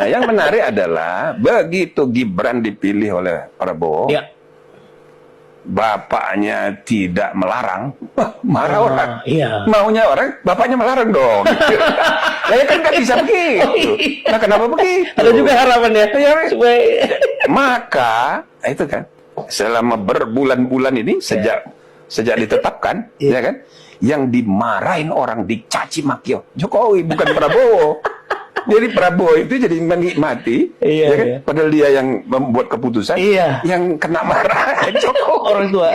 Nah, yang menarik adalah begitu Gibran dipilih oleh Prabowo, Ya. bapaknya tidak melarang, wah, marah orang. Iya. Maunya orang, bapaknya melarang dong. Ya kan nggak bisa begitu. Nah, kenapa begitu? Ada juga harapan ya, supaya Maka itu kan selama berbulan-bulan ini sejak ditetapkan, ya kan, yang dimarahin orang, dicaci maki Jokowi, bukan Prabowo. Jadi Prabowo itu jadi menikmati, ya kan? Padahal dia yang membuat keputusan, yang kena marah Jokowi, orang tua.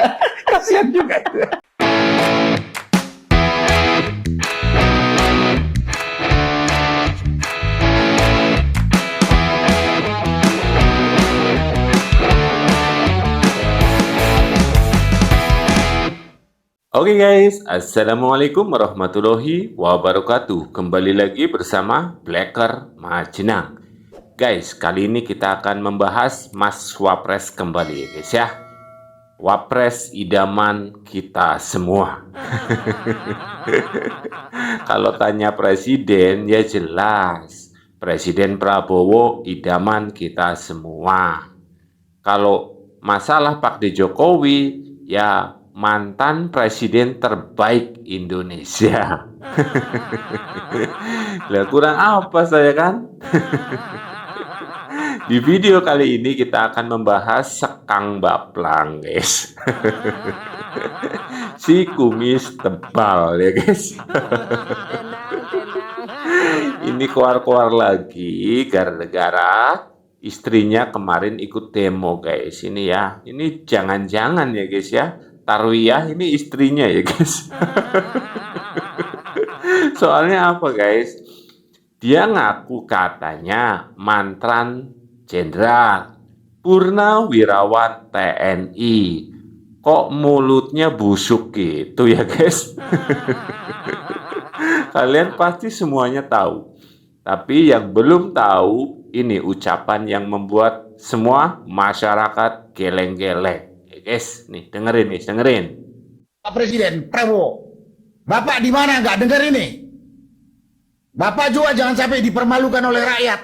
Kasihan juga. Oke guys, Assalamualaikum warahmatullahi wabarakatuh. Kembali lagi bersama Blacker Majenang. Guys, kali ini kita akan membahas Mas Wapres kembali ya guys ya. Wapres idaman kita semua. Kalau tanya presiden ya jelas, Presiden Prabowo idaman kita semua. Kalau masalah Pak D. Jokowi ya mantan presiden terbaik Indonesia. Lah kurang apa saya kan? Di video kali ini kita akan membahas sekang baplang guys. Si kumis tebal ya guys. Ini keluar-keluar lagi gara-gara istrinya kemarin ikut demo guys. Ini ya, ini jangan-jangan ya guys ya. Tarwiyah ini istrinya ya guys. Soalnya apa guys? Dia ngaku katanya mantan jenderal, purnawirawan TNI. Kok mulutnya busuk gitu ya guys? Kalian pasti semuanya tahu. Tapi yang belum tahu, ini ucapan yang membuat semua masyarakat geleng-geleng. Guys, nih dengerin nih, dengerin. Pak Presiden Prabowo, Bapak di mana nggak denger ini? Bapak juga jangan sampai dipermalukan oleh rakyat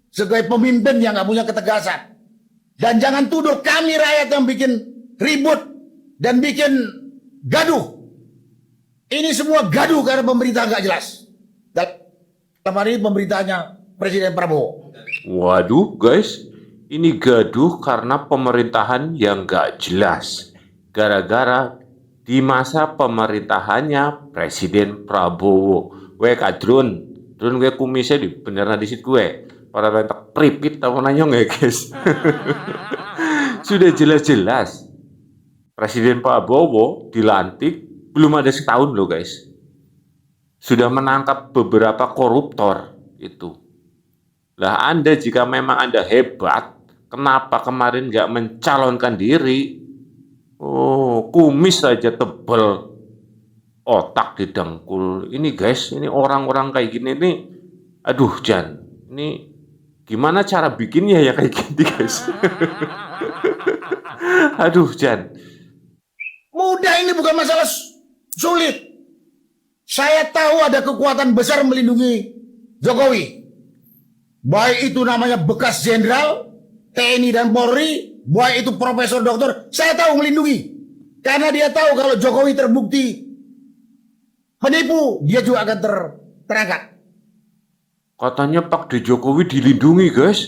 sebagai pemimpin yang nggak punya ketegasan. Dan jangan tuduh kami rakyat yang bikin ribut dan bikin gaduh. Ini semua gaduh karena pemerintah nggak jelas. Dalam hari ini pemerintahnya Presiden Prabowo. Waduh guys. Ini gaduh karena pemerintahan yang gak jelas. Gara-gara di masa pemerintahannya Presiden Prabowo. Weh kadrun gue kumisnya di beneran di situ gue. Para rentak pripit tau nanya nggak guys. Sudah jelas-jelas Presiden Prabowo dilantik belum ada setahun loh guys. Sudah menangkap beberapa koruptor itu. Lah Anda jika memang Anda hebat, kenapa kemarin nggak mencalonkan diri? Oh, kumis saja tebel, otak didengkul. Ini guys, ini orang-orang kayak gini nih, aduh Jan, ini gimana cara bikinnya ya kayak gini guys? Aduh Jan. Mudah, ini bukan masalah sulit. Saya tahu ada kekuatan besar melindungi Jokowi. Baik itu namanya bekas jenderal, TNI dan Polri, baik itu profesor doktor, saya tahu melindungi. Karena dia tahu kalau Jokowi terbukti penipu, dia juga akan terangkat. Katanya Pak D. Jokowi dilindungi guys.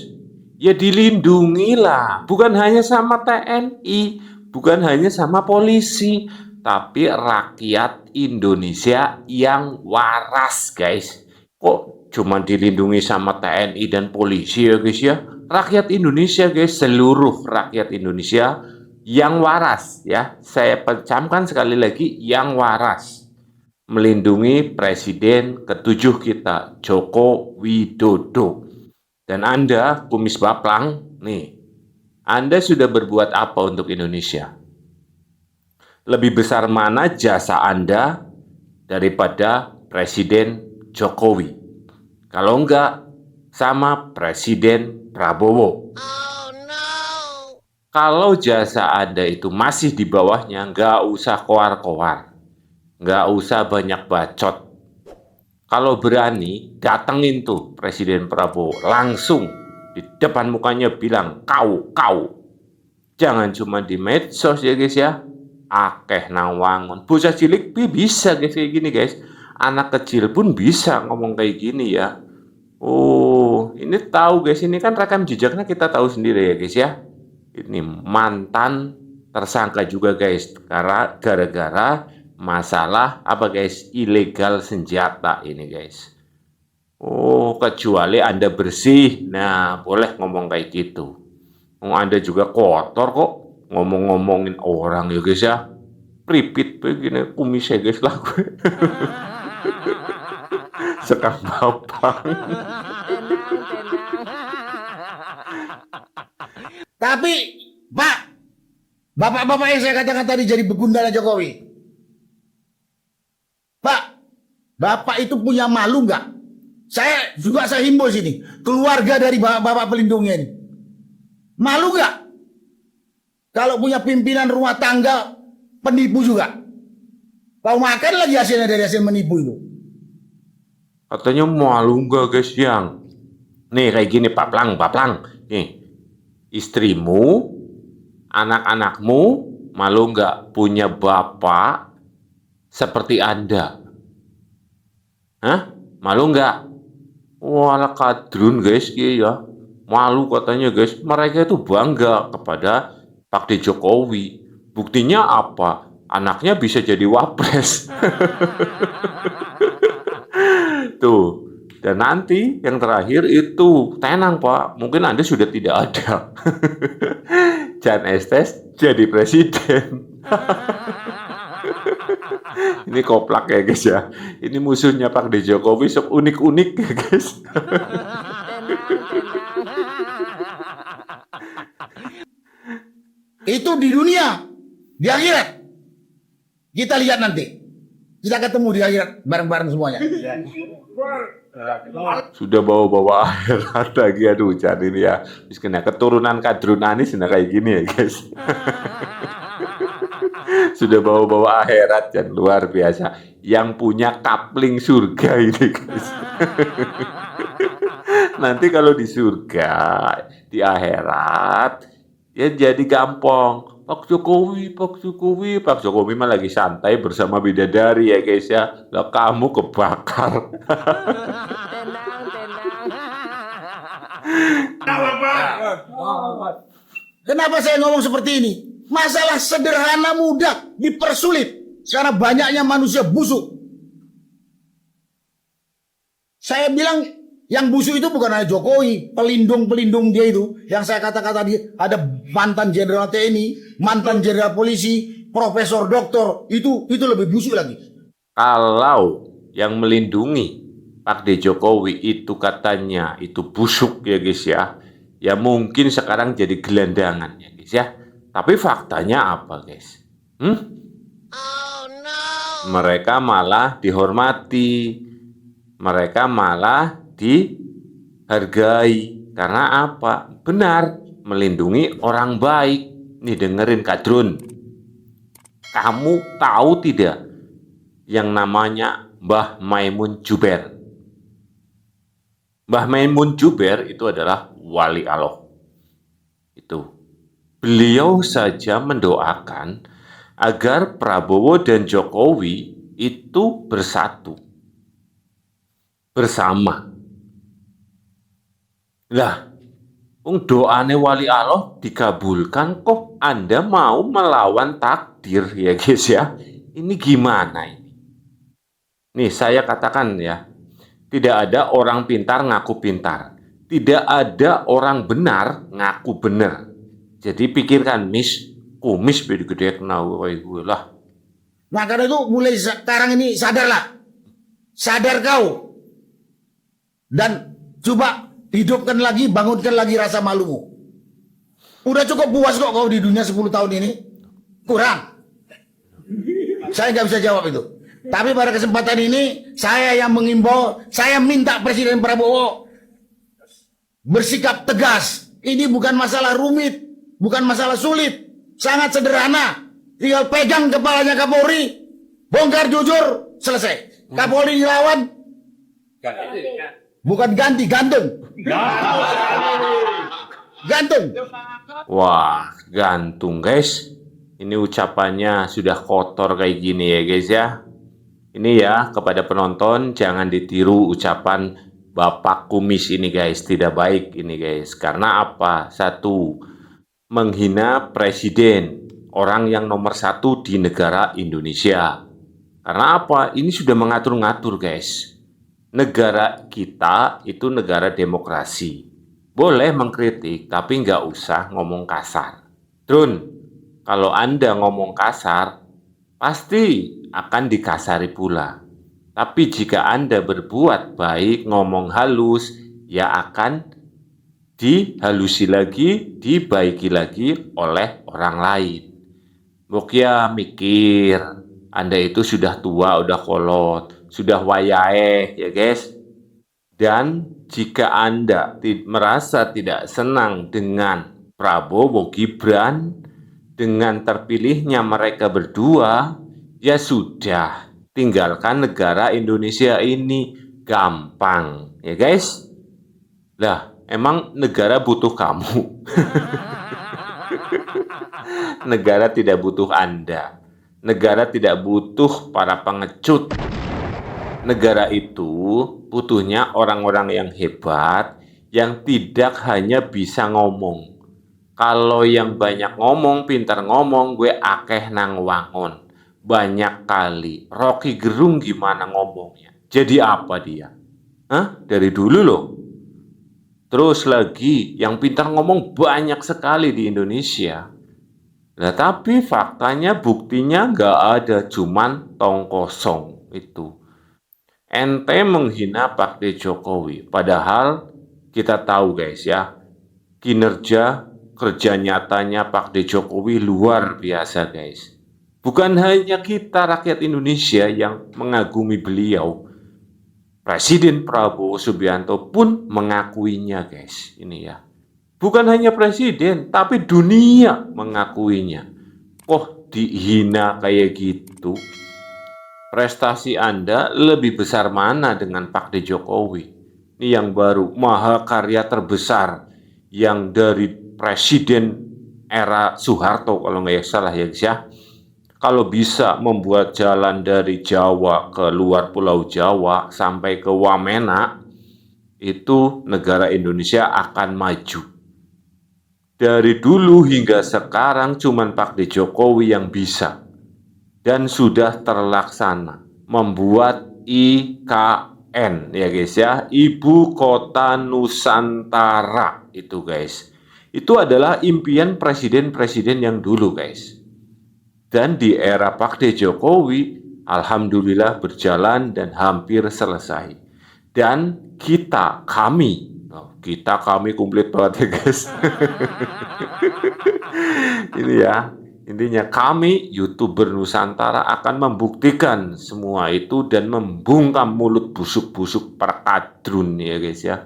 Ya dilindungi lah, bukan hanya sama TNI, bukan hanya sama polisi, tapi rakyat Indonesia yang waras guys. Kok cuma dilindungi sama TNI dan polisi ya guys ya? Rakyat Indonesia guys, seluruh rakyat Indonesia yang waras ya. Saya pencamkan sekali lagi, yang waras. Melindungi Presiden ke-7 kita, Joko Widodo. Dan Anda, kumis baplang, nih, Anda sudah berbuat apa untuk Indonesia? Lebih besar mana jasa Anda daripada Presiden Jokowi? Kalau enggak, sama Presiden Prabowo. Oh, no. Kalau jasa Anda itu masih di bawahnya, nggak usah koar-koar. Nggak usah banyak bacot. Kalau berani, datengin tuh Presiden Prabowo. Langsung di depan mukanya bilang, kau. Jangan cuma di medsos ya guys ya. Akeh nawangun. Bocah cilik bisa guys kayak gini guys. Anak kecil pun bisa ngomong kayak gini ya. Oh, ini tahu guys. Ini kan rekam jejaknya kita tahu sendiri ya guys ya. Ini mantan tersangka juga guys. Karena gara-gara masalah apa guys? Ilegal senjata ini guys. Oh, kecuali Anda bersih. Nah, boleh ngomong kayak gitu. Anda juga kotor kok ngomong-ngomongin orang ya guys ya. Pripit begini kumisnya guys lah gue. Sekang bapak. Tapi, Pak, bapak-bapak yang saya katakan tadi jadi begundala Jokowi. Pak, bapak itu punya malu nggak? Saya himbau sini, keluarga dari bapak pelindungnya ini. Malu nggak? Kalau punya pimpinan rumah tangga penipu juga. Kau makan lagi hasilnya dari hasil menipu itu. Katanya malu nggak guys yang. Nih kayak gini Pak Plang. Nih, istrimu, anak-anakmu malu nggak punya bapak seperti Anda? Hah? Malu nggak? Walah kadrun guys ya. Malu katanya guys. Mereka itu bangga kepada Pak D. Jokowi. Buktinya apa? Anaknya bisa jadi wapres. Tuh. Dan nanti yang terakhir itu tenang Pak. Mungkin Anda sudah tidak ada. Jan Estes jadi presiden. Ini koplak ya guys ya. Ini musuhnya Pak D. Jokowi sok unik-unik ya guys. Itu di dunia, di akhirat. Kita lihat nanti. Kita ketemu di akhirat bareng-bareng semuanya. Sudah bawa-bawa akhirat lagi, aduh Jan ini ya. Misalnya keturunan kadrunani sudah kayak gini ya guys. Sudah bawa-bawa akhirat Jan, luar biasa. Yang punya kapling surga ini guys. Nanti kalau di surga, di akhirat, ya jadi gampang. Pak Jokowi mah lagi santai bersama bidadari ya guys ya. Lah kamu kebakar. Kenapa saya ngomong seperti ini? Masalah sederhana mudah dipersulit karena banyaknya manusia busuk. Saya bilang yang busuk itu bukan hanya Jokowi, pelindung-pelindung dia itu. Yang saya katakan tadi, ada mantan jenderal TNI, mantan jenderal polisi, profesor doktor, itu lebih busuk lagi. Kalau yang melindungi Pak D. Jokowi itu katanya itu busuk ya guys ya. Ya mungkin sekarang jadi gelandangan ya guys ya. Tapi faktanya apa guys? Oh, no. Mereka malah dihormati. Mereka malah dihargai. Karena apa? Benar, melindungi orang baik. Nih dengerin Kadrun. Kamu tahu tidak yang namanya Mbah Maimun Juber? Mbah Maimun Juber itu adalah wali Allah. Itu. Beliau saja mendoakan agar Prabowo dan Jokowi itu bersatu. Bersama. Lah, doane wali Allah dikabulkan kok Anda mau melawan takdir ya guys ya. Ini gimana ini? Nih saya katakan ya, tidak ada orang pintar ngaku pintar. Tidak ada orang benar ngaku benar. Jadi pikirkan kumis gede kenal gue lah. Maka itu mulai sekarang ini sadarlah. Sadar kau. Dan coba hidupkan lagi, bangunkan lagi rasa malumu. Udah cukup puas kok kau di dunia 10 tahun ini? Kurang. Saya nggak bisa jawab itu. Tapi pada kesempatan ini, saya yang mengimbau, saya minta Presiden Prabowo bersikap tegas. Ini bukan masalah rumit, bukan masalah sulit. Sangat sederhana. Tinggal pegang kepalanya Kapolri, bongkar jujur, selesai. Kapolri dilawan, Bukan ganti, gantung. Gantung. Wah, gantung guys. Ini ucapannya sudah kotor kayak gini ya guys ya. Ini ya kepada penonton jangan ditiru ucapan Bapak Kumis ini guys. Tidak baik ini guys. Karena apa? Satu, menghina presiden. Orang yang nomor satu di negara Indonesia. Karena apa? Ini sudah mengatur-ngatur guys. Negara kita itu negara demokrasi. Boleh mengkritik, tapi nggak usah ngomong kasar. Drun, kalau Anda ngomong kasar, pasti akan dikasari pula. Tapi jika Anda berbuat baik, ngomong halus, ya akan dihalusi lagi, dibaiki lagi oleh orang lain. Mukia mikir, Anda itu sudah tua, udah kolot, sudah wayahe, ya guys. Dan jika Anda merasa tidak senang dengan Prabowo Gibran, dengan terpilihnya mereka berdua, ya sudah, tinggalkan negara Indonesia ini gampang, ya guys. Lah, emang negara butuh kamu. Negara tidak butuh Anda. Negara tidak butuh para pengecut. Negara itu butuhnya orang-orang yang hebat, yang tidak hanya bisa ngomong. Kalau yang banyak ngomong, pintar ngomong, gue akeh nang wangon. Banyak kali. Rocky Gerung gimana ngomongnya? Jadi apa dia? Hah? Dari dulu loh. Terus lagi, yang pintar ngomong banyak sekali di Indonesia. Nah, tapi faktanya, buktinya nggak ada, cuman tong kosong itu. Ente menghina Pak D. Jokowi, padahal kita tahu guys ya, kinerja kerja nyatanya Pak D. Jokowi luar biasa guys. Bukan hanya kita rakyat Indonesia yang mengagumi beliau, Presiden Prabowo Subianto pun mengakuinya guys. Ini ya, bukan hanya presiden, tapi dunia mengakuinya. Kok dihina kayak gitu? Prestasi Anda lebih besar mana dengan Pak D. Jokowi? Ini yang baru, mahakarya terbesar yang dari presiden era Soeharto kalau nggak salah ya guys ya. Kalau bisa membuat jalan dari Jawa ke luar Pulau Jawa sampai ke Wamena, itu negara Indonesia akan maju. Dari dulu hingga sekarang cuman Pak D. Jokowi yang bisa. Dan sudah terlaksana membuat IKN ya guys ya, Ibu Kota Nusantara itu guys. Itu adalah impian presiden-presiden yang dulu guys. Dan di era Pak D. Jokowi alhamdulillah berjalan dan hampir selesai. Dan kami komplit banget ya guys. Ini ya. Intinya kami, YouTuber Nusantara akan membuktikan semua itu dan membungkam mulut busuk-busuk perkadrun ya guys ya.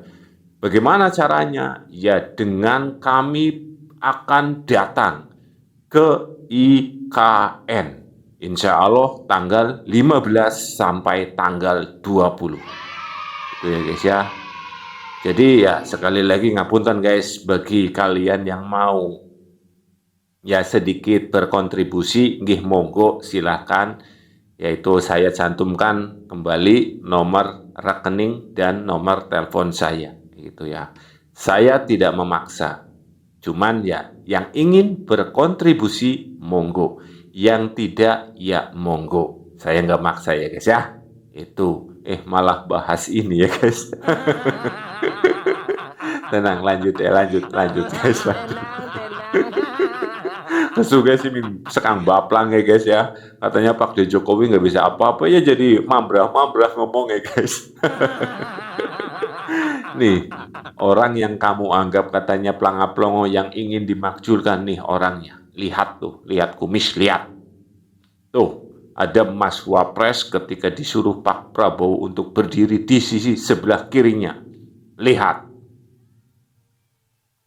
Bagaimana caranya? Ya dengan kami akan datang ke IKN. Insya Allah tanggal 15 sampai tanggal 20. Itu ya guys ya. Jadi ya sekali lagi ngapunten guys bagi kalian yang mau ya sedikit berkontribusi, nggih monggo silahkan, yaitu saya cantumkan kembali nomor rekening dan nomor telepon saya, gitu ya. Saya tidak memaksa, cuman ya yang ingin berkontribusi monggo, yang tidak ya monggo. Saya nggak maksa ya guys ya. Itu, malah bahas ini ya guys. Tenang, lanjut guys, lanjut. Kesuga sih sekang baplang ya guys ya. Katanya Pak D. Jokowi nggak bisa apa-apa ya jadi mambrah ngomong ya guys. Nih, orang yang kamu anggap katanya pelanga-pelongo yang ingin dimakzulkan nih orangnya. Lihat tuh, lihat Kumis, lihat. Tuh, ada Mas Wapres ketika disuruh Pak Prabowo untuk berdiri di sisi sebelah kirinya. Lihat.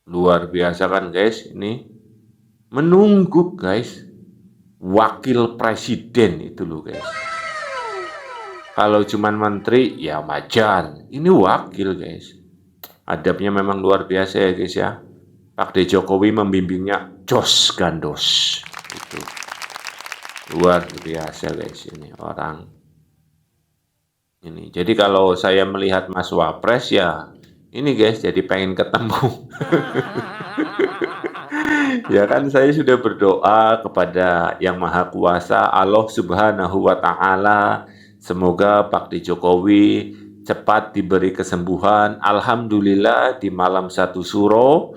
Luar biasa kan guys ini. Menunggu guys wakil presiden itu loh guys. Kalau cuman menteri, ya wajar. Ini wakil, guys. Adabnya memang luar biasa ya, guys ya. Pak D. Jokowi membimbingnya jos gandos. Itu luar biasa, guys. Ini orang. Ini. Jadi kalau saya melihat Mas Wapres ya, ini guys, jadi pengen ketemu. Ya kan saya sudah berdoa kepada Yang Maha Kuasa Allah Subhanahu wa taala, semoga Pak D. Jokowi cepat diberi kesembuhan. Alhamdulillah di malam 1 Suro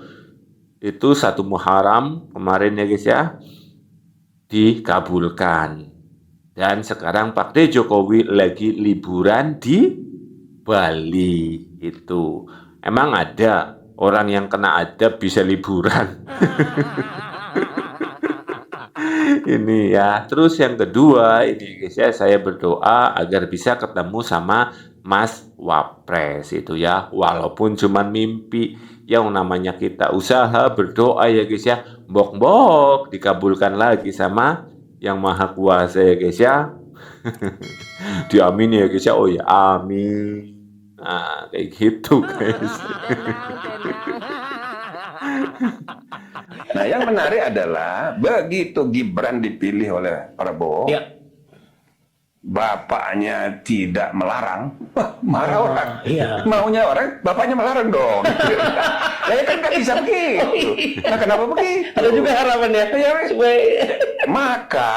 itu 1 Muharram kemarin ya guys ya, dikabulkan. Dan sekarang Pak D. Jokowi lagi liburan di Bali itu. Emang ada orang yang kena adab bisa liburan? Ini ya. Terus yang kedua, ini guys ya, saya berdoa agar bisa ketemu sama Mas Wapres itu ya. Walaupun cuma mimpi, yang namanya kita usaha berdoa ya guys ya. Bok-bok dikabulkan lagi sama Yang Maha Kuasa ya guys ya. Diamin ya guys ya. Oh ya, amin. Nah, kayak gitu guys. Nah, yang menarik adalah begitu Gibran dipilih oleh Prabowo, Ya. bapaknya tidak melarang, wah, marah orang. Iya. Maunya orang, bapaknya melarang dong. Ya kan nggak bisa begitu. Nah, kenapa begitu? Ada juga harapan ya. Supaya Maka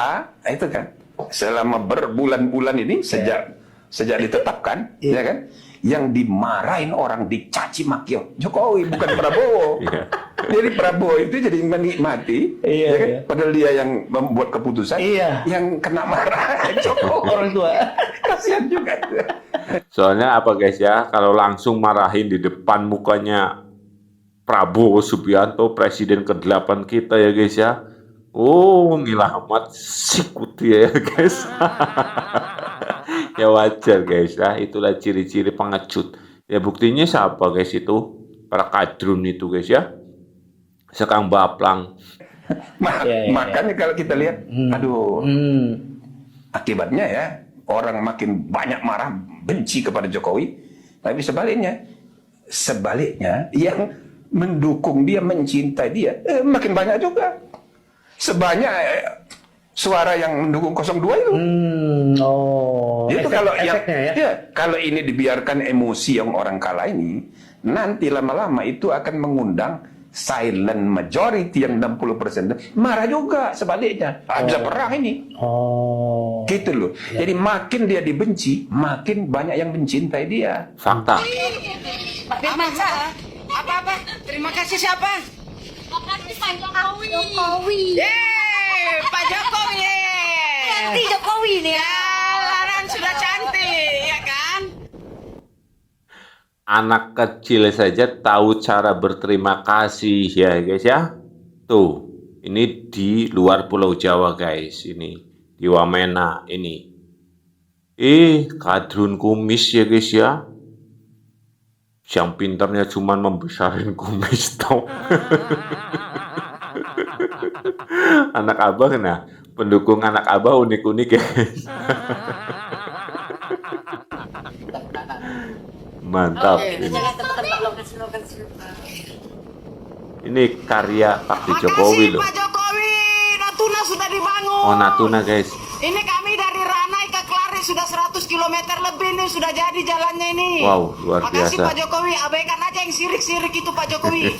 itu kan selama berbulan-bulan ini sejak ditetapkan, ya kan, yang dimarahin orang, dicaci maki Jokowi, bukan Prabowo. Iya. Jadi Prabowo itu jadi menikmati, Iya, ya kan? iya. Padahal dia yang membuat keputusan, Iya. yang kena marah Jokowi. orang tua. Kasihan juga. Soalnya apa guys ya, kalau langsung marahin di depan mukanya Prabowo Subianto, presiden ke-8 kita ya guys ya. Oh, ngilah amat sikut ya guys. Ya wajar guys ya, itulah ciri-ciri pengecut. Ya buktinya siapa guys itu? Para kadrun itu guys ya. Sekang baplang. Iya. Makanya kalau kita lihat, aduh, akibatnya ya orang makin banyak marah, benci kepada Jokowi. Tapi sebaliknya yang mendukung dia, mencintai dia, makin banyak juga. Sebanyak suara yang mendukung 02 itu. Oh. Itu kalau efeknya ya. kalau ini dibiarkan emosi yang orang kalah ini, nanti lama-lama itu akan mengundang silent majority yang 60% marah juga sebaliknya. Bisa perang ini. Oh. Gitu loh. Jadi makin dia dibenci, makin banyak yang mencintai dia. Fakta. Pak Firman, apa-apa? Terima kasih siapa? Makasih Pak Jokowi. Yeay, Pak Jokowi. Nanti Jokowi nih. Ya, Laran sudah cantik, ya kan? Anak kecil saja tahu cara berterima kasih ya guys ya. Tuh, ini di luar Pulau Jawa guys, ini di Wamena ini. Kadrun kumis ya guys ya. Yang pintarnya cuma membesarin kumis tau. Anak abah nah, pendukung anak abah unik-unik guys. Mantap ini. Jangan tempat lokasi. Ini karya Pak D. Makasih Jokowi loh. Pak Jokowi, Natuna sudah dibangun. Oh, Natuna guys. Ini kami dari Ranai ke Klaris sudah 100 km lebih nih, sudah jadi jalannya ini. Wow, luar Makasih biasa. Pak Jokowi, abaikan aja yang sirik-sirik itu Pak Jokowi.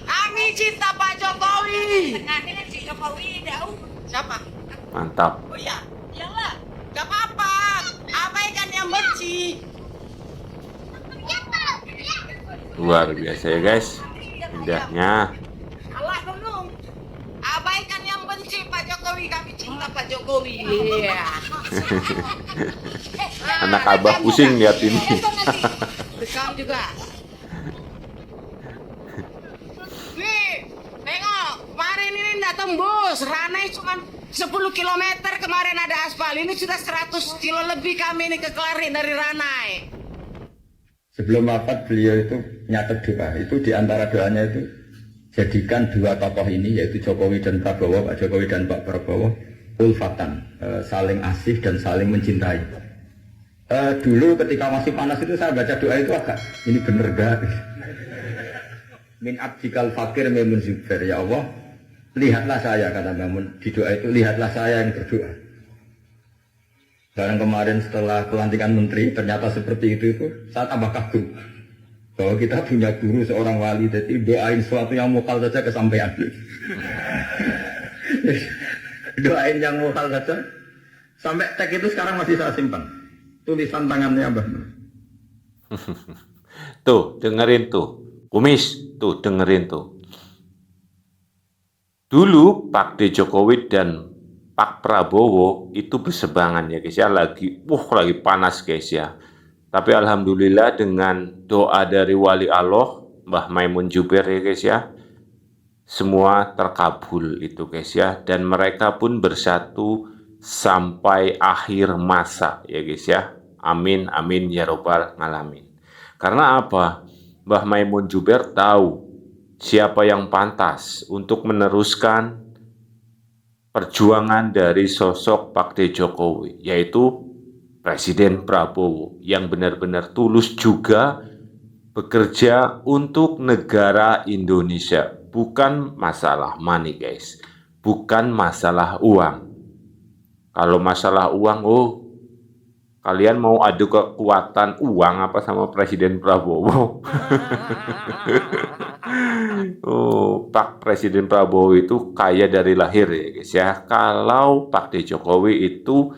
Kami cinta Pak Jokowi. Nanti kan si Jokowi jauh. Siapa? Mantap. Oh iya, iyalah. Gak apa-apa. Abaikan yang benci. Luar biasa ya guys. Indahnya. Allah belum. Abaikan yang benci Pak Jokowi, kami cinta Pak Jokowi. Iya. Anak abah pusing lihat ini. Rekam juga. Nih, tengok, kemarin ini nggak tembus. Ranai cuma 10 km kemarin ada aspal. Ini sudah 100 kilo lebih kami ini ke Klarin dari Ranai. Sebelum wafat beliau itu nyatet doa, itu diantara doanya itu jadikan dua tokoh ini yaitu Jokowi dan Prabowo, Pak Jokowi dan Pak Prabowo ulfatan, saling asih dan saling mencintai. Dulu ketika masih panas itu saya baca doa itu agak, ini bener gak? Min abdikal fakir memun zubair, ya Allah, lihatlah saya, kata Mamun di doa itu, lihatlah saya yang berdoa. Sekarang kemarin setelah pelantikan menteri ternyata seperti itu saya tambah kagum bahwa kita punya guru seorang wali, jadi doain sesuatu yang mukal saja kesampaian. Doain yang mukal saja sampai tag itu sekarang masih saya simpan, tulisan tangannya Abah. Tuh, dengerin tuh. Kumis, tuh dengerin tuh. Dulu Pak D. Jokowi dan Pak Prabowo itu berseberangan ya guys ya, lagi panas guys ya. Tapi alhamdulillah dengan doa dari wali Allah Mbah Maimun Juber ya guys ya, semua terkabul itu guys ya, dan mereka pun bersatu sampai akhir masa ya guys ya. Amin amin ya robbal alamin. Karena apa? Mbah Maimun Juber tahu siapa yang pantas untuk meneruskan perjuangan dari sosok Pak D. Jokowi, yaitu Presiden Prabowo yang benar-benar tulus juga bekerja untuk negara Indonesia. Bukan masalah money guys, bukan masalah uang. Kalau masalah uang, kalian mau adu kekuatan uang apa sama Presiden Prabowo? Pak Presiden Prabowo itu kaya dari lahir ya guys ya. Kalau Pak D. Jokowi itu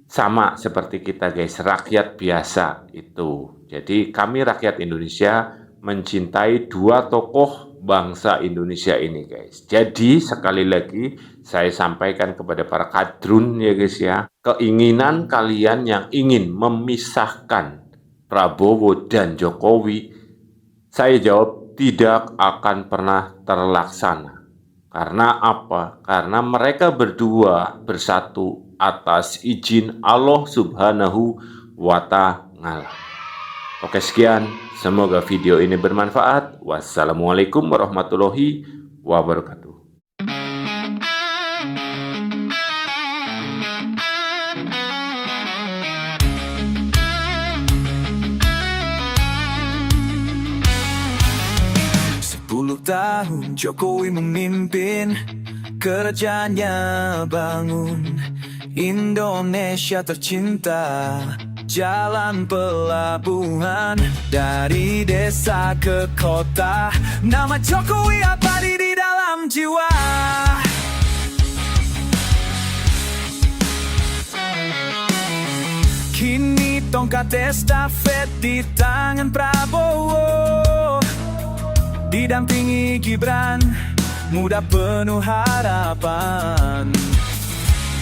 sama seperti kita guys, rakyat biasa itu. Jadi kami rakyat Indonesia mencintai dua tokoh bangsa Indonesia ini guys. Jadi sekali lagi saya sampaikan kepada para kadrun ya guys ya, keinginan kalian yang ingin memisahkan Prabowo dan Jokowi, saya jawab tidak akan pernah terlaksana. Karena apa? Karena mereka berdua bersatu atas izin Allah Subhanahu wa Ta'ala. Oke, sekian. Semoga video ini bermanfaat. Wassalamualaikum warahmatullahi wabarakatuh. 10 tahun Jokowi memimpin, kerjanya bangun Indonesia tercinta, jalan pelabuhan dari desa ke kota. Nama Jokowi abadi di dalam jiwa. Kini tongkat estafet di tangan Prabowo, didampingi Gibran, muda penuh harapan.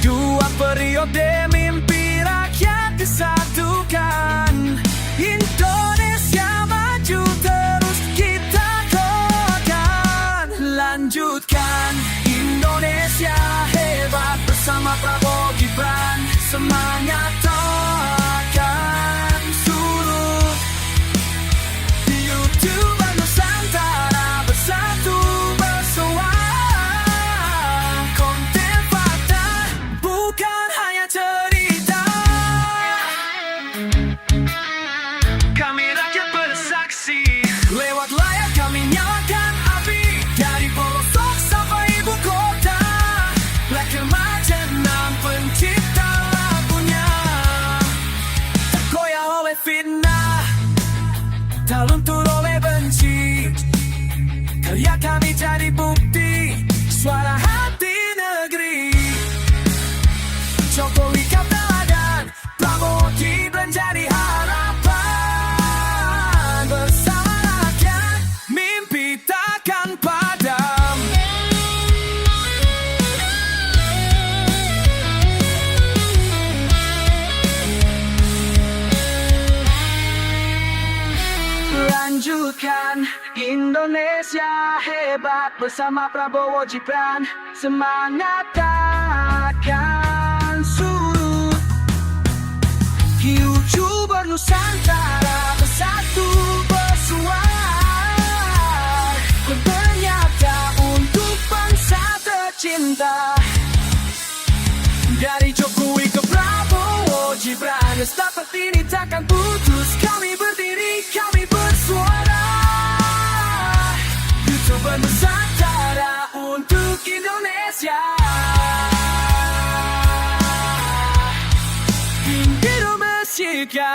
2 periode mimpi rakyat disatukan, Indonesia maju terus kita kokohkan. Lanjutkan Indonesia hebat bersama Prabowo Gibran, semangat takkan surut. YouTuber Nusantara bersatu bersuara, konten fakta bukan hanya cerita. Kami rakyat bersaksi, lewat layar kami nyalakan api, dari pelosok sampai ibu kota. Black remaja 6 pencipta lagunya, tergoyah oleh fitnah, tak luntur oleh benci. Karya kami jadi bukti, suara hati negeri. Jokowi kau teladan, Prabowo Gibran jadi harapan. Bersama rakyat, mimpi takkan padam. Lanjutkan Indonesia hebat bersama Prabowo Gibran, semangat takkan surut. YouTuber Nusantara bersatu bersuara, bernyata untuk bangsa tercinta. seperti ini takkan putus. Kami berdiri, kami bersuara. YouTuber Nusantara untuk Indonesia. Indonesia.